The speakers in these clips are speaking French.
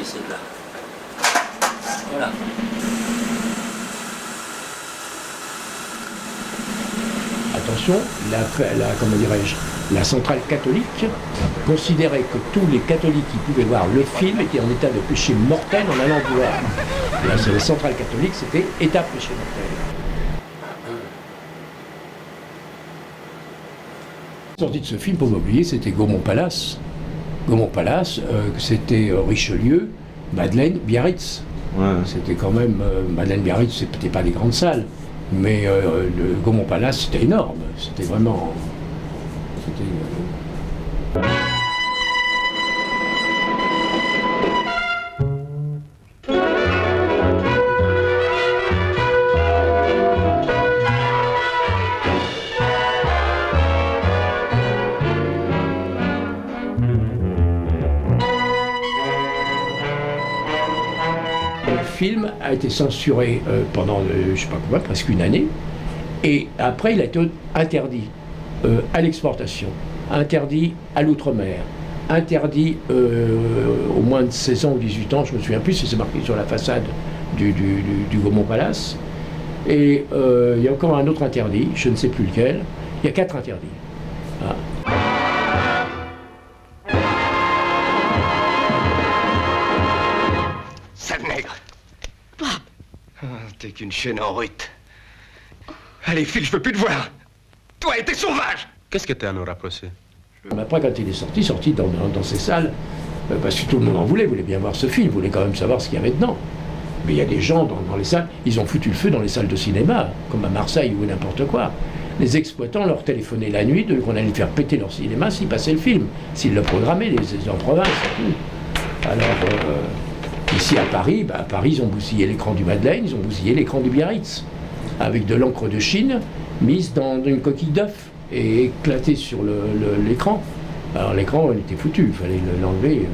celle-là. Voilà. Attention, comment dirais-je, la centrale catholique considérait que tous les catholiques qui pouvaient voir le film étaient en état de péché mortel en allant le voir. Et là, c'est la centrale catholique, c'était état de péché mortel. La sortie de ce film, pour m'oublier, c'était Gaumont Palace. Gaumont Palace, c'était Richelieu, Madeleine, Biarritz. Ouais. C'était quand même, Madeleine, Biarritz, c'était pas des grandes salles. Mais le Gaumont Palace, c'était énorme. C'était vraiment... Le film a été censuré pendant, je sais pas combien, presque une année. Et après, il a été interdit à l'exportation, interdit à l'outre-mer, interdit au moins de 16 ans ou 18 ans, je me souviens plus si c'est marqué sur la façade du Gaumont Palace. Et il y a encore un autre interdit, je ne sais plus lequel. Il y a 4 interdits. Ah. Sale nègre. T'es qu'une chaîne en rute. Allez, file, je veux plus te voir. Toi et tes sauvages. Qu'est-ce que t'as à nous rapprocher? Après, quand il est sorti dans ces salles, parce que tout le monde en voulait bien voir ce film, voulait quand même savoir ce qu'il y avait dedans. Mais il y a des gens dans les salles, ils ont foutu le feu dans les salles de cinéma, comme à Marseille ou n'importe quoi. Les exploitants leur téléphonaient la nuit, qu'on allait faire péter leur cinéma s'ils passaient le film, s'ils le programmaient, les en province et tout. Alors, ici à Paris, ils ont bousillé l'écran du Madeleine, ils ont bousillé l'écran du Biarritz, avec de l'encre de Chine mise dans une coquille d'œuf et éclatée sur l'écran. Alors l'écran, il était foutu, il fallait l'enlever.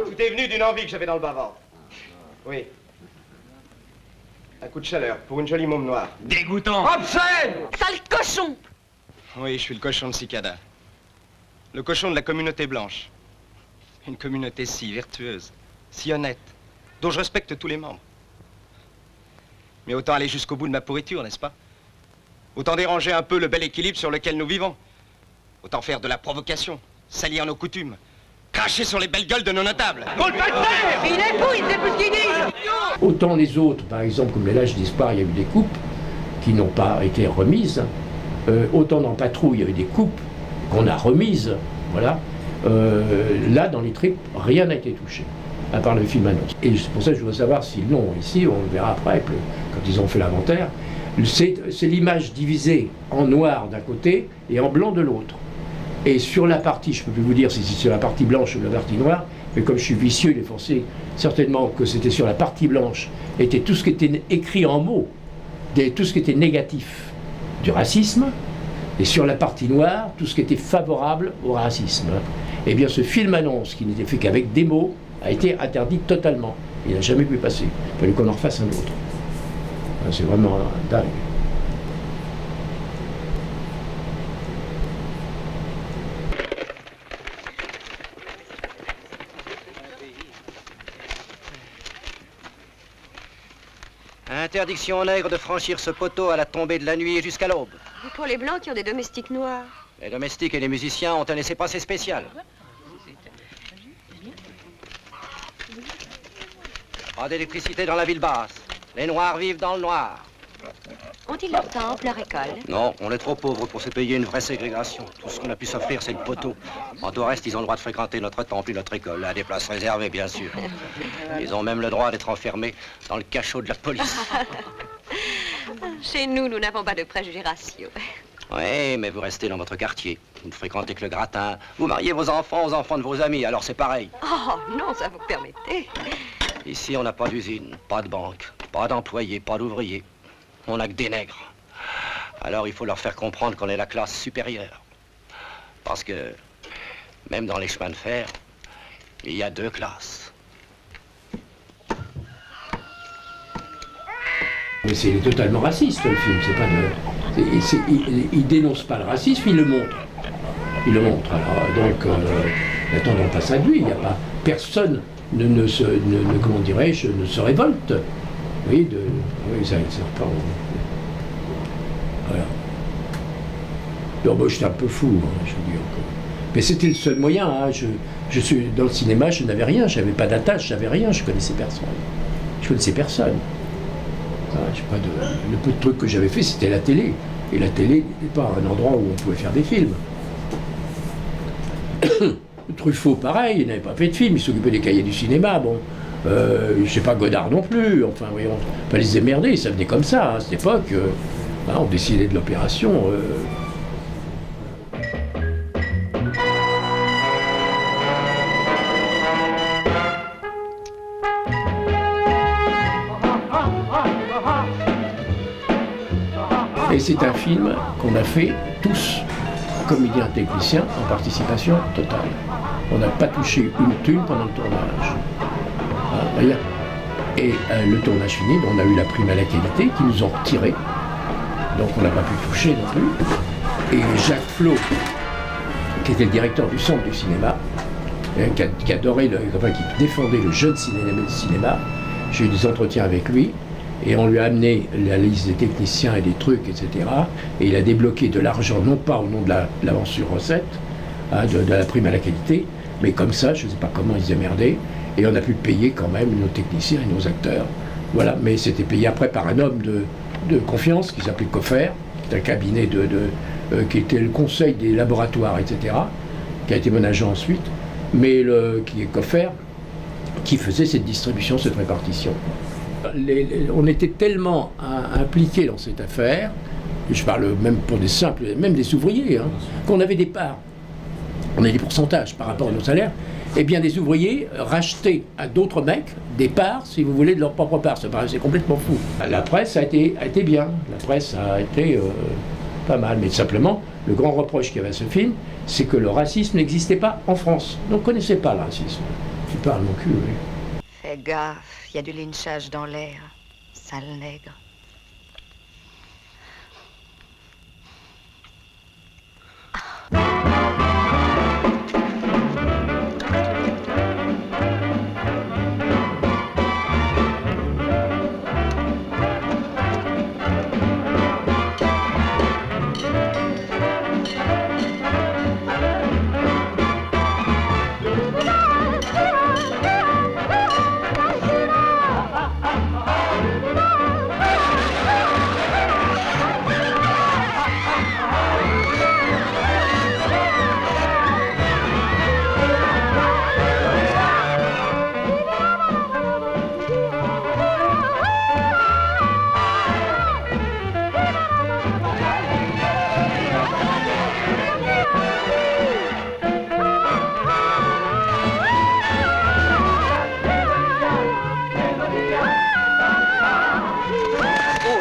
Tout est venu d'une envie que j'avais dans le bas-ventre. Oui. Un coup de chaleur pour une jolie môme noire. Dégoûtant. Obscène! Sale cochon! Oui, je suis le cochon de Cicada. Le cochon de la communauté blanche. Une communauté si vertueuse, si honnête, dont je respecte tous les membres. Mais autant aller jusqu'au bout de ma pourriture, n'est-ce pas? Autant déranger un peu le bel équilibre sur lequel nous vivons. Autant faire de la provocation, salir nos coutumes, cracher sur les belles gueules de nos notables. Il est fou, il sait plus ce qu'il dit! Autant les autres, par exemple, comme les Lâches d'Espoir, il y a eu des coupes qui n'ont pas été remises. Autant dans Patrouille, il y a eu des coupes qu'on a remises. Voilà. Là, dans les tripes, rien n'a été touché, à part le film annonce. Et c'est pour ça que je veux savoir s'ils l'ont ici, on le verra après, quand ils ont fait l'inventaire. C'est l'image divisée en noir d'un côté et en blanc de l'autre. Et sur la partie, je ne peux plus vous dire si c'est sur la partie blanche ou la partie noire, mais comme je suis vicieux, il est forcé certainement que c'était sur la partie blanche, était tout ce qui était écrit en mots, tout ce qui était négatif du racisme, et sur la partie noire, tout ce qui était favorable au racisme. Eh bien, ce film annonce, qui n'était fait qu'avec des mots, a été interdit totalement. Il n'a jamais pu passer. Il fallait qu'on en refasse un autre. C'est vraiment dingue. Interdiction aux nègres de franchir ce poteau à la tombée de la nuit et jusqu'à l'aube. Et pour les blancs qui ont des domestiques noirs? Les domestiques et les musiciens ont un laissez-passer spécial. Pas d'électricité dans la ville basse. Les noirs vivent dans le noir. Ont-ils leur temple, leur école? Non, on est trop pauvres pour se payer une vraie ségrégation. Tout ce qu'on a pu s'offrir, c'est le poteau. En tout reste, ils ont le droit de fréquenter notre temple et notre école, à des places réservées, bien sûr. Ils ont même le droit d'être enfermés dans le cachot de la police. Chez nous, nous n'avons pas de préjugés raciaux. Oui, mais vous restez dans votre quartier. Vous ne fréquentez que le gratin. Vous mariez vos enfants aux enfants de vos amis, alors c'est pareil. Oh, non, ça vous permettez. Ici, on n'a pas d'usine, pas de banque, pas d'employés, pas d'ouvriers. On n'a que des nègres. Alors il faut leur faire comprendre qu'on est la classe supérieure. Parce que, même dans les chemins de fer, il y a 2 classes. Mais c'est totalement raciste, le film, c'est pas de... il dénonce pas le racisme, il le montre. il le montre. Alors, donc, n'attendons pas ça de lui. Il n'y a pas personne comment dirais-je, ne se révolte. Oui, oui, ça repart. Voilà. Donc, moi, j'étais un peu fou, hein, je veux dire. Mais c'était le seul moyen. Hein. Je suis dans le cinéma, je n'avais rien, je n'avais pas d'attache, j'avais rien, je connaissais personne. Je connaissais personne. Le peu de trucs que j'avais fait, c'était la télé. Et la télé n'était pas un endroit où on pouvait faire des films. Truffaut, pareil, il n'avait pas fait de film, il s'occupait des cahiers du cinéma. Bon, je sais pas, Godard non plus. Enfin, voyons, on fallait se démerder, ça venait comme ça. À cette époque, on décidait de l'opération. Et c'est un film qu'on a fait tous, comédiens techniciens, en participation totale. On n'a pas touché une thune pendant le tournage. Rien. Et le tournage fini, on a eu la prime à la qualité qui nous ont retiré. Donc on n'a pas pu toucher non plus. Et Jacques Flo, qui était le directeur du centre du cinéma, qui adorait, qui défendait le jeune cinéma, j'ai eu des entretiens avec lui. Et on lui a amené la liste des techniciens et des trucs, etc. Et il a débloqué de l'argent, non pas au nom de l'avance sur recette, de la prime à la qualité, mais comme ça, je ne sais pas comment ils se démerdaient. Et on a pu payer quand même nos techniciens et nos acteurs. Voilà, mais c'était payé après par un homme de confiance qui s'appelait Coffer, qui est un cabinet qui était le conseil des laboratoires, etc., qui a été mon agent ensuite, mais qui est Coffer, qui faisait cette distribution, cette répartition. On était tellement impliqués dans cette affaire, et je parle même pour des simples, même des ouvriers, hein, qu'on avait des parts. On a des pourcentages par rapport à nos salaires. Et bien des ouvriers rachetaient à d'autres mecs des parts, si vous voulez, de leur propre part. Ça paraissait complètement fou. La presse a été bien. La presse a été pas mal. Mais simplement, le grand reproche qu'il y avait à ce film, c'est que le racisme n'existait pas en France. Donc on ne connaissait pas le racisme. Tu parles mon cul, oui. Fais gaffe, il y a du lynchage dans l'air. Sale nègre.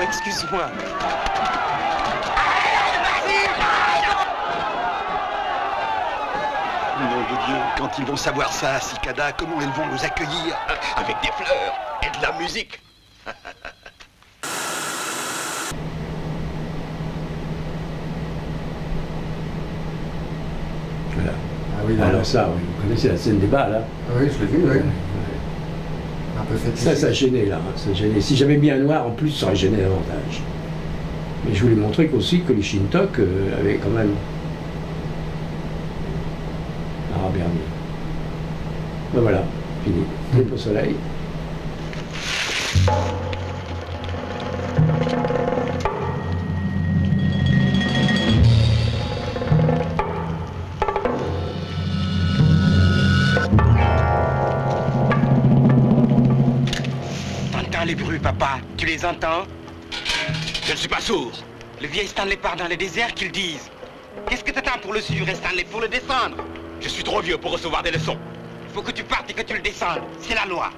Excuse-moi. Nom de Dieu, quand ils vont savoir ça à Cicada, comment ils vont nous accueillir? Avec des fleurs et de la musique. Voilà. Ah oui, alors ça, oui, vous connaissez la scène des balles, là? Ah oui, je l'ai vu, oui. Un peu fait. Ça gênait, là. Ça gênait. Si j'avais mis un noir, en plus, ça aurait gêné davantage. Mais je voulais montrer aussi que les Shintok avaient quand même... Ah, Bernier. Ben voilà, fini. Flip au soleil. T'entends les bruits, papa? Tu les entends? Je ne suis pas sourd. Le vieil Stanley part dans les déserts qu'ils disent. Qu'est-ce que t'attends pour le suivre, Stanley, pour le descendre? Je suis trop vieux pour recevoir des leçons. Il faut que tu partes et que tu le descendes. C'est la loi.